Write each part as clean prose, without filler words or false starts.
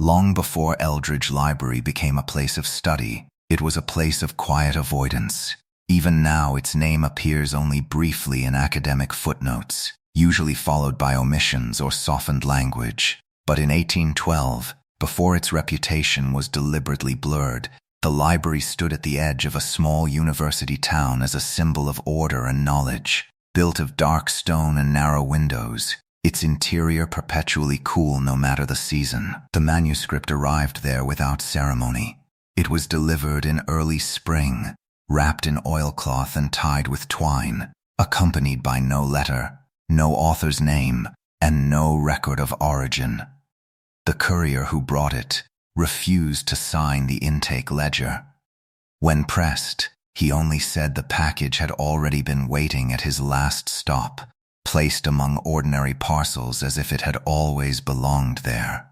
Long before Eldridge Library became a place of study, it was a place of quiet avoidance. Even now, its name appears only briefly in academic footnotes, usually followed by omissions or softened language. But in 1812, before its reputation was deliberately blurred, the library stood at the edge of a small university town as a symbol of order and knowledge. Built of dark stone and narrow windows, its interior perpetually cool no matter the season, the manuscript arrived there without ceremony. It was delivered in early spring, wrapped in oilcloth and tied with twine, accompanied by no letter, no author's name, and no record of origin. The courier who brought it refused to sign the intake ledger. When pressed, he only said the package had already been waiting at his last stop, placed among ordinary parcels as if it had always belonged there.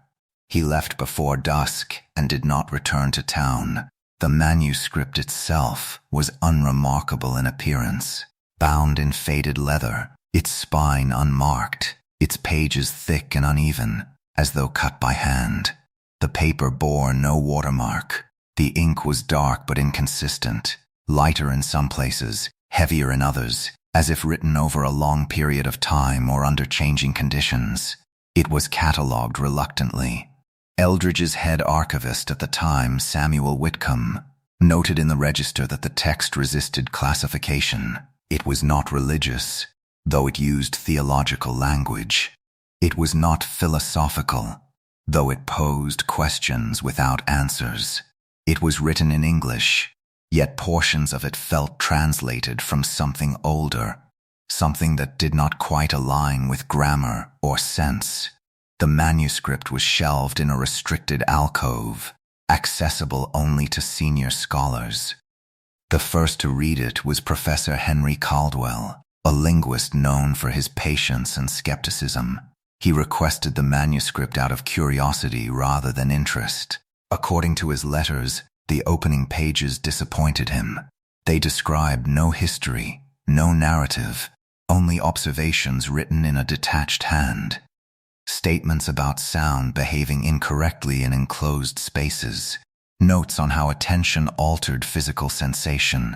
He left before dusk and did not return to town. The manuscript itself was unremarkable in appearance, bound in faded leather, its spine unmarked, its pages thick and uneven, as though cut by hand. The paper bore no watermark. The ink was dark but inconsistent, lighter in some places, heavier in others, as if written over a long period of time or under changing conditions. It was catalogued reluctantly. Eldridge's head archivist at the time, Samuel Whitcomb, noted in the register that the text resisted classification. It was not religious, though it used theological language. It was not philosophical, though it posed questions without answers. It was written in English, yet portions of it felt translated from something older, something that did not quite align with grammar or sense. The manuscript was shelved in a restricted alcove, accessible only to senior scholars. The first to read it was Professor Henry Caldwell, a linguist known for his patience and skepticism. He requested the manuscript out of curiosity rather than interest. According to his letters, the opening pages disappointed him. They described no history, no narrative, only observations written in a detached hand. Statements about sound behaving incorrectly in enclosed spaces, notes on how attention altered physical sensation,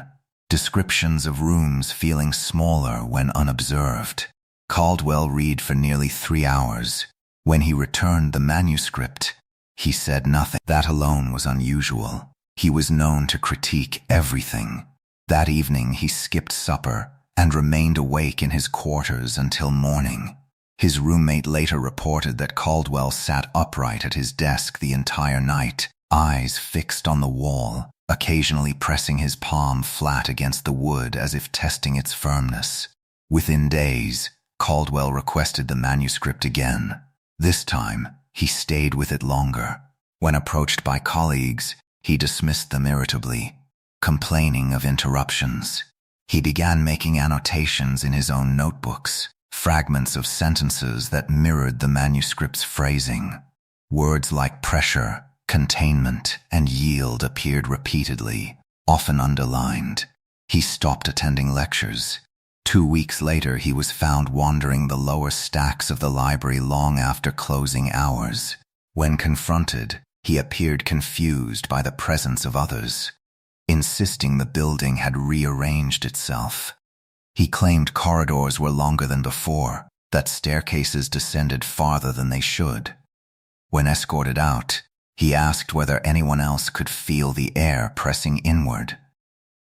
descriptions of rooms feeling smaller when unobserved. Caldwell read for nearly 3 hours. When he returned the manuscript, he said nothing. That alone was unusual. He was known to critique everything. That evening he skipped supper and remained awake in his quarters until morning. His roommate later reported that Caldwell sat upright at his desk the entire night, eyes fixed on the wall, occasionally pressing his palm flat against the wood as if testing its firmness. Within days, Caldwell requested the manuscript again. This time, he stayed with it longer. When approached by colleagues, he dismissed them irritably, complaining of interruptions. He began making annotations in his own notebooks, fragments of sentences that mirrored the manuscript's phrasing. Words like pressure, containment, and yield appeared repeatedly, often underlined. He stopped attending lectures. 2 weeks later, he was found wandering the lower stacks of the library long after closing hours. When confronted, he appeared confused by the presence of others, insisting the building had rearranged itself. He claimed corridors were longer than before, that staircases descended farther than they should. When escorted out, he asked whether anyone else could feel the air pressing inward.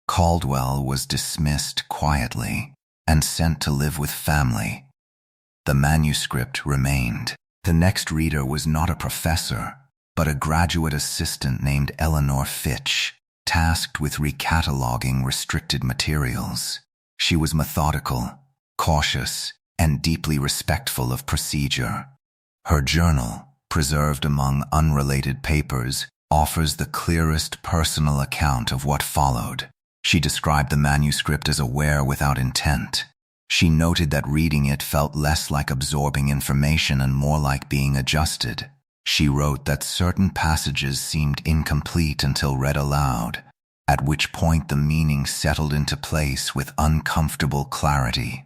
Caldwell was dismissed quietly and sent to live with family. The manuscript remained. The next reader was not a professor, but a graduate assistant named Eleanor Fitch, tasked with recataloguing restricted materials. She was methodical, cautious, and deeply respectful of procedure. Her journal, preserved among unrelated papers, offers the clearest personal account of what followed. She described the manuscript as aware without intent. She noted that reading it felt less like absorbing information and more like being adjusted. She wrote that certain passages seemed incomplete until read aloud, at which point the meaning settled into place with uncomfortable clarity.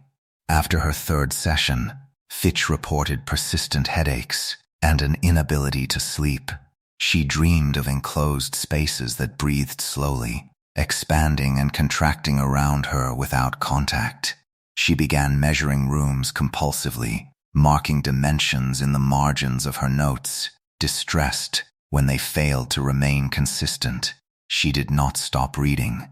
After her third session, Fitch reported persistent headaches and an inability to sleep. She dreamed of enclosed spaces that breathed slowly, expanding and contracting around her without contact. She began measuring rooms compulsively, marking dimensions in the margins of her notes, distressed when they failed to remain consistent. She did not stop reading.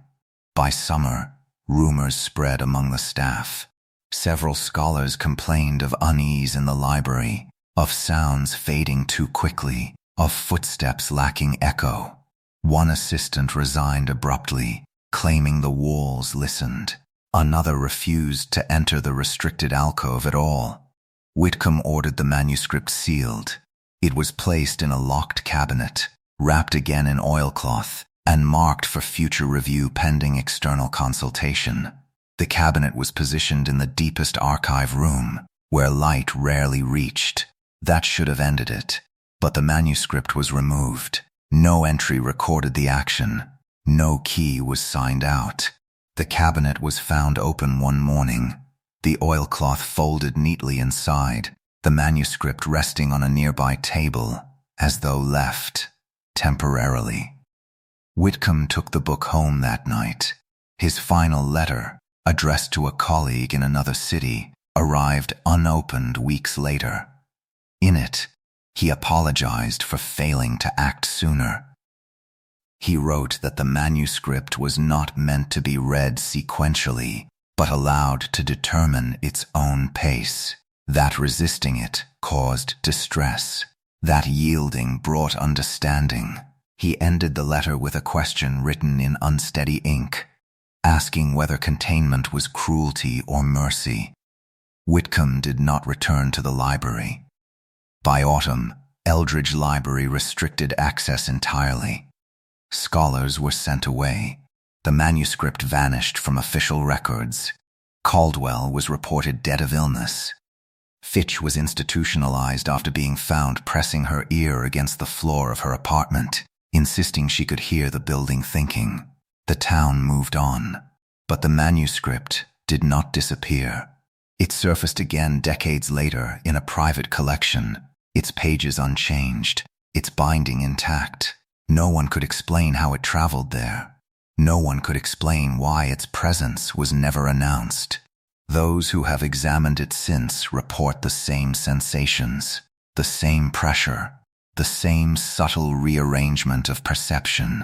By summer, rumors spread among the staff. Several scholars complained of unease in the library, of sounds fading too quickly, of footsteps lacking echo. One assistant resigned abruptly, claiming the walls listened. Another refused to enter the restricted alcove at all. Whitcomb ordered the manuscript sealed. It was placed in a locked cabinet, wrapped again in oilcloth, and marked for future review pending external consultation. The cabinet was positioned in the deepest archive room, where light rarely reached. That should have ended it. But the manuscript was removed. No entry recorded the action. No key was signed out. The cabinet was found open one morning, the oilcloth folded neatly inside, the manuscript resting on a nearby table, as though left temporarily. Whitcomb took the book home that night. His final letter, addressed to a colleague in another city, arrived unopened weeks later. In it, he apologized for failing to act sooner. He wrote that the manuscript was not meant to be read sequentially, but allowed to determine its own pace. That resisting it caused distress. That yielding brought understanding. He ended the letter with a question written in unsteady ink, asking whether containment was cruelty or mercy. Whitcomb did not return to the library. By autumn, Eldridge Library restricted access entirely. Scholars were sent away. The manuscript vanished from official records. Caldwell was reported dead of illness. Fitch was institutionalized after being found pressing her ear against the floor of her apartment, insisting she could hear the building thinking. The town moved on, but the manuscript did not disappear. It surfaced again decades later in a private collection, its pages unchanged, its binding intact. No one could explain how it traveled there. No one could explain why its presence was never announced. Those who have examined it since report the same sensations, the same pressure, the same subtle rearrangement of perception,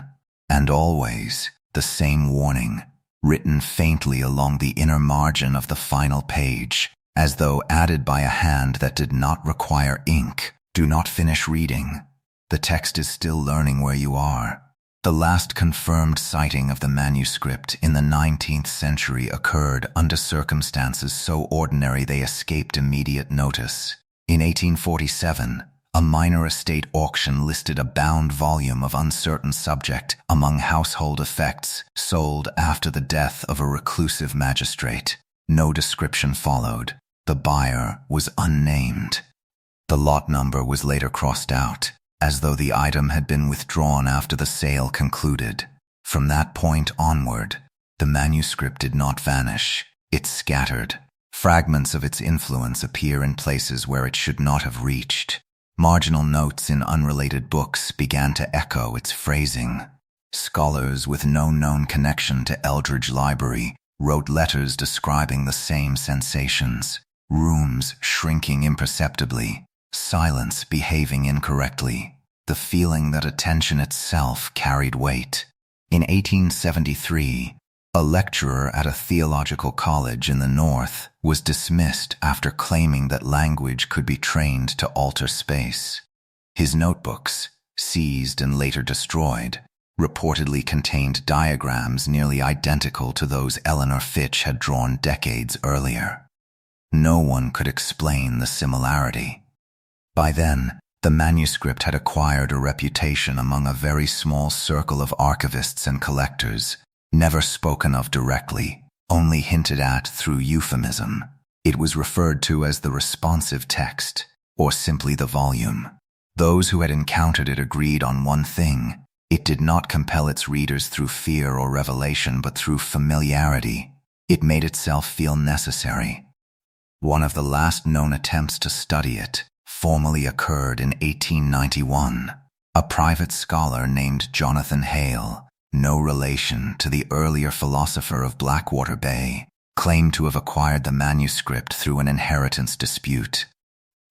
and always the same warning, written faintly along the inner margin of the final page, as though added by a hand that did not require ink. Do not finish reading. The text is still learning where you are. The last confirmed sighting of the manuscript in the 19th century occurred under circumstances so ordinary they escaped immediate notice. In 1847, a minor estate auction listed a bound volume of uncertain subject among household effects sold after the death of a reclusive magistrate. No description followed. The buyer was unnamed. The lot number was later crossed out, as though the item had been withdrawn after the sale concluded. From that point onward, the manuscript did not vanish. It scattered. Fragments of its influence appear in places where it should not have reached. Marginal notes in unrelated books began to echo its phrasing. Scholars with no known connection to Eldridge Library wrote letters describing the same sensations. Rooms shrinking imperceptibly, silence behaving incorrectly, the feeling that attention itself carried weight. In 1873, a lecturer at a theological college in the North was dismissed after claiming that language could be trained to alter space. His notebooks, seized and later destroyed, reportedly contained diagrams nearly identical to those Eleanor Fitch had drawn decades earlier. No one could explain the similarity. By then, the manuscript had acquired a reputation among a very small circle of archivists and collectors, never spoken of directly, only hinted at through euphemism. It was referred to as the responsive text, or simply the volume. Those who had encountered it agreed on one thing: it did not compel its readers through fear or revelation, but through familiarity. It made itself feel necessary. One of the last known attempts to study it formally occurred in 1891. A private scholar named Jonathan Hale, no relation to the earlier philosopher of Blackwater Bay, claimed to have acquired the manuscript through an inheritance dispute.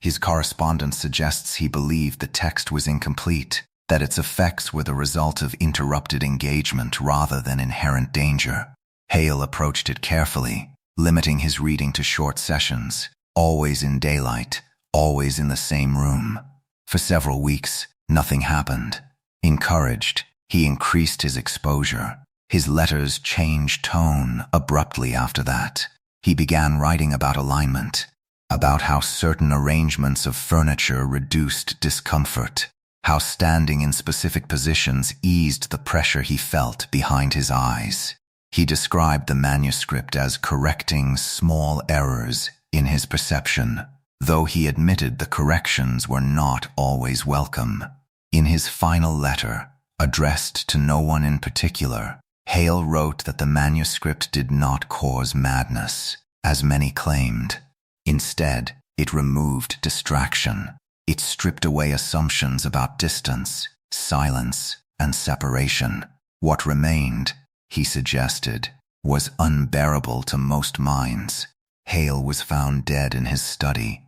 His correspondence suggests he believed the text was incomplete, that its effects were the result of interrupted engagement rather than inherent danger. Hale approached it carefully, limiting his reading to short sessions, always in daylight, always in the same room. For several weeks, nothing happened. Encouraged, he increased his exposure. His letters changed tone abruptly after that. He began writing about alignment, about how certain arrangements of furniture reduced discomfort, how standing in specific positions eased the pressure he felt behind his eyes. He described the manuscript as correcting small errors in his perception, though he admitted the corrections were not always welcome. In his final letter, addressed to no one in particular, Hale wrote that the manuscript did not cause madness, as many claimed. Instead, it removed distraction. It stripped away assumptions about distance, silence, and separation. What remained, he suggested, was unbearable to most minds. Hale was found dead in his study.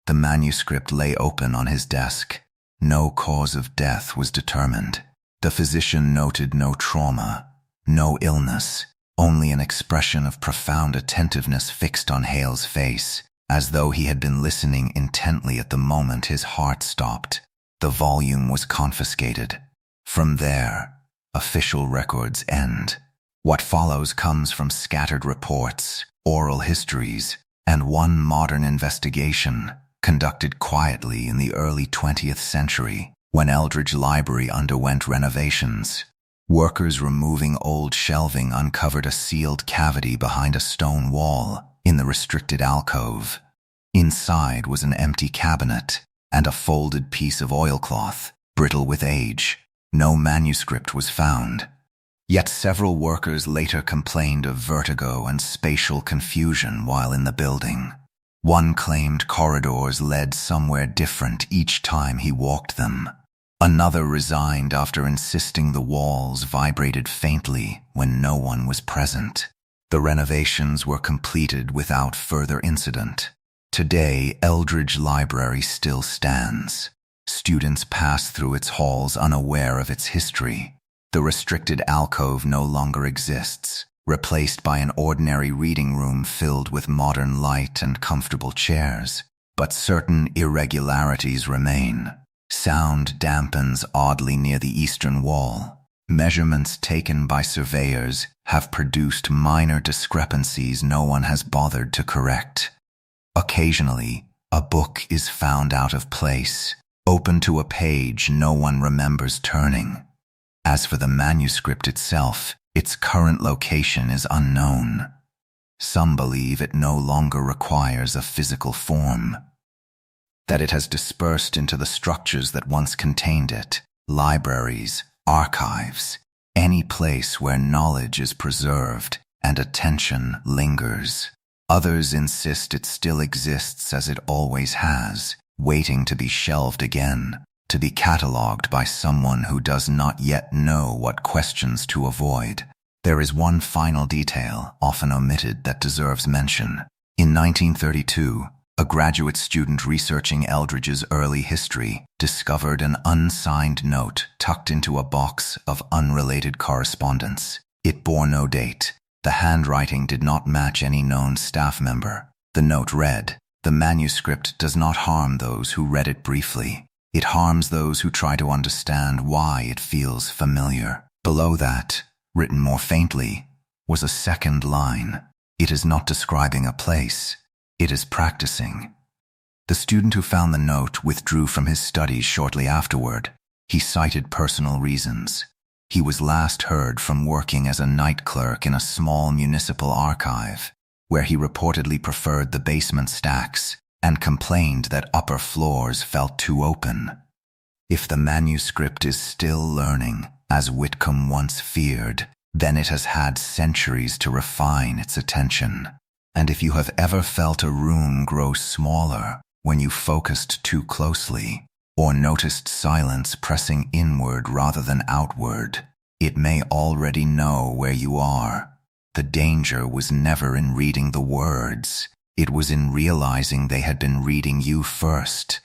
The manuscript lay open on his desk. No cause of death was determined. The physician noted no trauma, no illness, only an expression of profound attentiveness fixed on Hale's face, as though he had been listening intently at the moment his heart stopped. The volume was confiscated. From there, official records end. What follows comes from scattered reports, oral histories, and one modern investigation conducted quietly in the early 20th century when Eldridge Library underwent renovations. Workers removing old shelving uncovered a sealed cavity behind a stone wall in the restricted alcove. Inside was an empty cabinet and a folded piece of oilcloth, brittle with age. No manuscript was found. Yet several workers later complained of vertigo and spatial confusion while in the building. One claimed corridors led somewhere different each time he walked them. Another resigned after insisting the walls vibrated faintly when no one was present. The renovations were completed without further incident. Today, Eldridge Library still stands. Students pass through its halls unaware of its history. The restricted alcove no longer exists, replaced by an ordinary reading room filled with modern light and comfortable chairs. But certain irregularities remain. Sound dampens oddly near the eastern wall. Measurements taken by surveyors have produced minor discrepancies no one has bothered to correct. Occasionally, a book is found out of place, open to a page no one remembers turning. As for the manuscript itself, its current location is unknown. Some believe it no longer requires a physical form, that it has dispersed into the structures that once contained it, libraries, archives, any place where knowledge is preserved and attention lingers. Others insist it still exists as it always has, waiting to be shelved again, to be catalogued by someone who does not yet know what questions to avoid. There is one final detail, often omitted, that deserves mention. In 1932, a graduate student researching Eldridge's early history discovered an unsigned note tucked into a box of unrelated correspondence. It bore no date. The handwriting did not match any known staff member. The note read, "The manuscript does not harm those who read it briefly. It harms those who try to understand why it feels familiar." Below that, written more faintly, was a second line. It is not describing a place. It is practicing. The student who found the note withdrew from his studies shortly afterward. He cited personal reasons. He was last heard from working as a night clerk in a small municipal archive, where he reportedly preferred the basement stacks and complained that upper floors felt too open. If the manuscript is still learning, as Whitcomb once feared, then it has had centuries to refine its attention. And if you have ever felt a room grow smaller when you focused too closely, or noticed silence pressing inward rather than outward, it may already know where you are. The danger was never in reading the words. It was in realizing they had been reading you first,